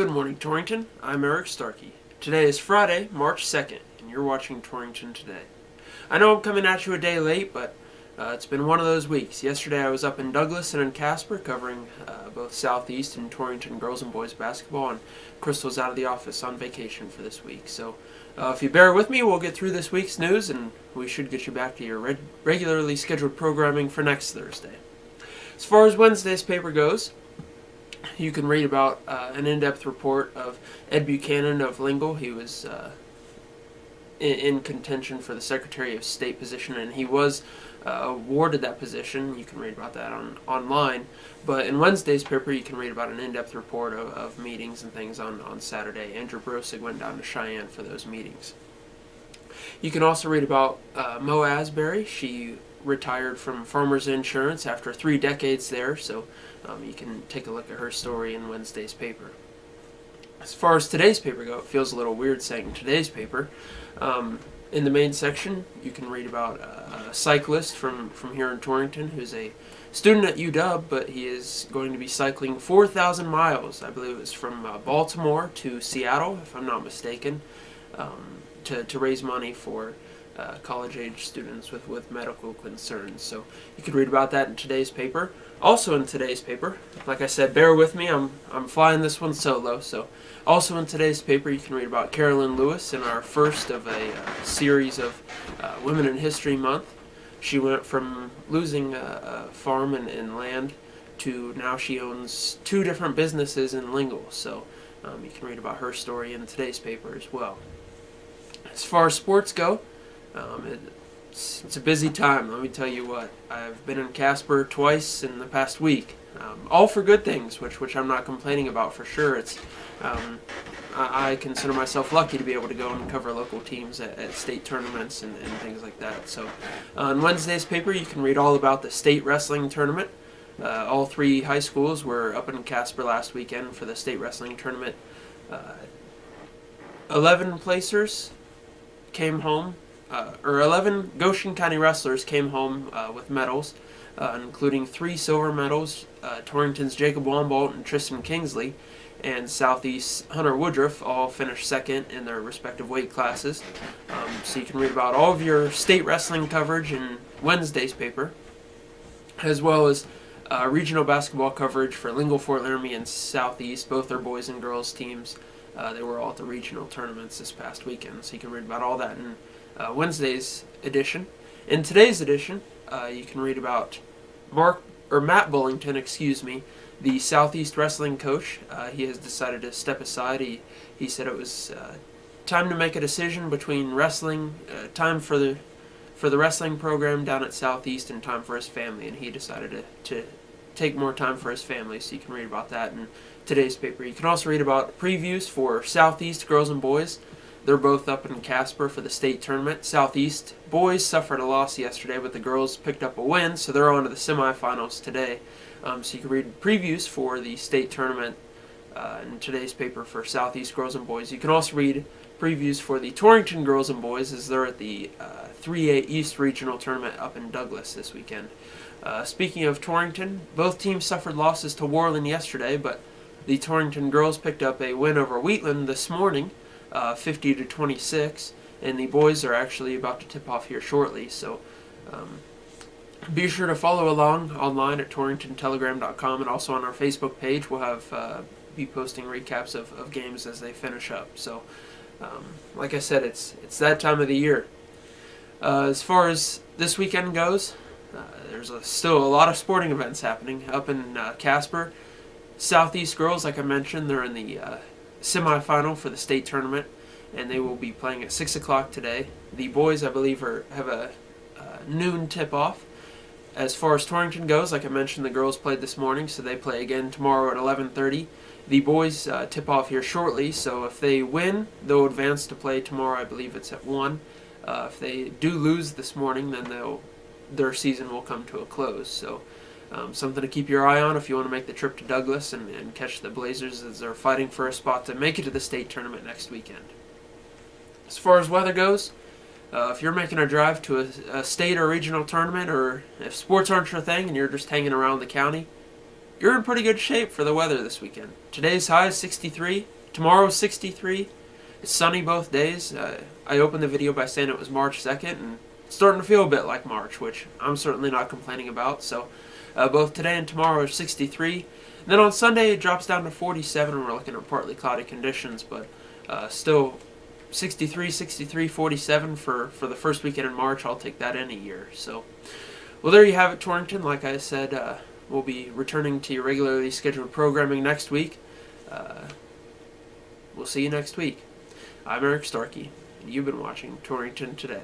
Good morning, Torrington. I'm Eric Starkey. Today is Friday, March 2nd, and you're watching Torrington Today. I know I'm coming at you a day late, but it's been one of those weeks. Yesterday I was up in Douglas and in Casper covering both Southeast and Torrington girls and boys basketball, and Crystal's out of the office on vacation for this week. So if you bear with me, we'll get through this week's news, and we should get you back to your regularly scheduled programming for next Thursday. As far as Wednesday's paper goes, you can read about an in-depth report of Ed Buchanan of Lingle. He was in contention for the Secretary of State position, and he was awarded that position. You can read about that online. But in Wednesday's paper, you can read about an in-depth report of meetings and things on Saturday. Andrew Brosig went down to Cheyenne for those meetings. You can also read about Mo Asbury. She retired from Farmers Insurance after 3 decades there, so you can take a look at her story in Wednesday's paper. As far as today's paper goes, it feels a little weird saying today's paper. In the main section, you can read about a cyclist from here in Torrington who's a student at UW, but he is going to be cycling 4,000 miles. I believe it's from Baltimore to Seattle, if I'm not mistaken, to raise money for college-age students with medical concerns. So you could read about that in today's paper. Also in today's paper, like I said, bear with me, I'm flying this one solo. So also in today's paper, you can read about Carolyn Lewis in our first of a series of Women in History Month. She went from losing a farm and land to now she owns 2 different businesses in Lingle. So you can read about her story in today's paper as well. As far as sports go, it's a busy time, let me tell you what. I've been in Casper twice in the past week, all for good things, which I'm not complaining about for sure. It's I consider myself lucky to be able to go and cover local teams at state tournaments and things like that. So on Wednesday's paper, you can read all about the state wrestling tournament. All 3 high schools were up in Casper last weekend for the state wrestling tournament. 11 placers came home. 11 Goshen County wrestlers came home with medals, including 3 silver medals. Torrington's Jacob Wombolt and Tristan Kingsley, and Southeast Hunter Woodruff all finished second in their respective weight classes. So you can read about all of your state wrestling coverage in Wednesday's paper, as well as regional basketball coverage for Lingle, Fort Laramie, and Southeast, both their boys and girls teams. They were all at the regional tournaments this past weekend, so you can read about all that in Wednesday's edition. In today's edition, you can read about Matt Bullington, the Southeast wrestling coach. He has decided to step aside. He said it was time to make a decision between wrestling, time for the wrestling program down at Southeast, and time for his family, and he decided to take more time for his family. So you can read about that in today's paper. You can also read about previews for Southeast girls and boys. They're both up in Casper for the state tournament. Southeast boys suffered a loss yesterday, but the girls picked up a win, so they're on to the semifinals today. So you can read previews for the state tournament in today's paper for Southeast girls and boys. You can also read previews for the Torrington girls and boys as they're at the 3A East Regional Tournament up in Douglas this weekend. Speaking of Torrington, both teams suffered losses to Worland yesterday, but the Torrington girls picked up a win over Wheatland this morning, 50-26, and the boys are actually about to tip off here shortly. So be sure to follow along online at torringtontelegram.com, and also on our Facebook page. We'll have be posting recaps of games as they finish up. So like I said, it's that time of the year. As far as this weekend goes, there's still a lot of sporting events happening up in Casper. Southeast girls, like I mentioned, they're in the semifinal for the state tournament, and they will be playing at 6 o'clock today. The boys, I believe, have a noon tip-off. As far as Torrington goes, like I mentioned, the girls played this morning, so they play again tomorrow at 11:30. The boys tip off here shortly, so if they win, they'll advance to play tomorrow. I believe it's at 1. If they do lose this morning, then their season will come to a close. So something to keep your eye on if you want to make the trip to Douglas and catch the Blazers as they're fighting for a spot to make it to the state tournament next weekend. As far as weather goes, if you're making a drive to a state or regional tournament, or if sports aren't your thing and you're just hanging around the county, you're in pretty good shape for the weather this weekend. Today's high is 63. Tomorrow's 63. It's sunny both days. I opened the video by saying it was March 2nd, and it's starting to feel a bit like March, which I'm certainly not complaining about. So both today and tomorrow are 63. And then on Sunday it drops down to 47, and we're looking at partly cloudy conditions, but still 63, 63, 47 for the first weekend in March. I'll take that any year. So, well, there you have it, Torrington. Like I said, we'll be returning to your regularly scheduled programming next week. We'll see you next week. I'm Eric Starkey, and you've been watching Torrington Today.